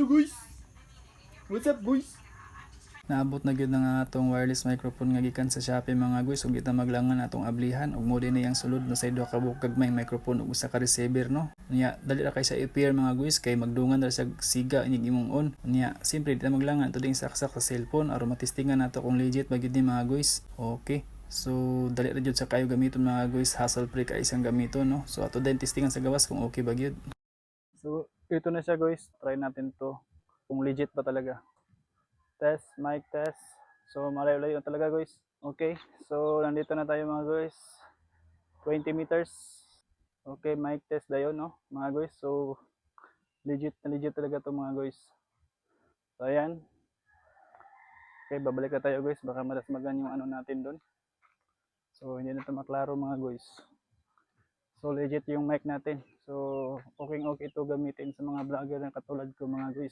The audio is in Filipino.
Hello guys! What's up guys? Naabot na gyud nga atong wireless microphone nga gikan sa Shopee mga guys, ug kita maglangan atong ablihan ug mo din yang sulod no sa duha ka bukag may microphone ug usa ka receiver no. Nya dali ra kay sa i-pair mga guys kay magdungan ra sa siga inig imong on. Nya simple dita maglangan to ding saksak sa cellphone aron matistingan nato kung legit ba gyud ni mga guys. Okay. So dali ra gyud sa kayo gamiton mga guys, hassle free ka isang gamiton no. So ato din testingan sa gawas kung okay ba gyud. So ito na siya guys, try natin to kung legit ba talaga. Test, mic test. So malayo-layo talaga guys. Okay, so nandito na tayo mga guys. 20 meters. Okay, mic test dayon no mga guys. So legit na legit talaga to mga guys. So ayan. Okay, babalik na tayo guys. Baka malasmagan yung ano natin doon. So hindi na ito maklaro mga guys. So legit yung mic natin. So okay ito gamitin sa mga vlogger na katulad ko mga guys.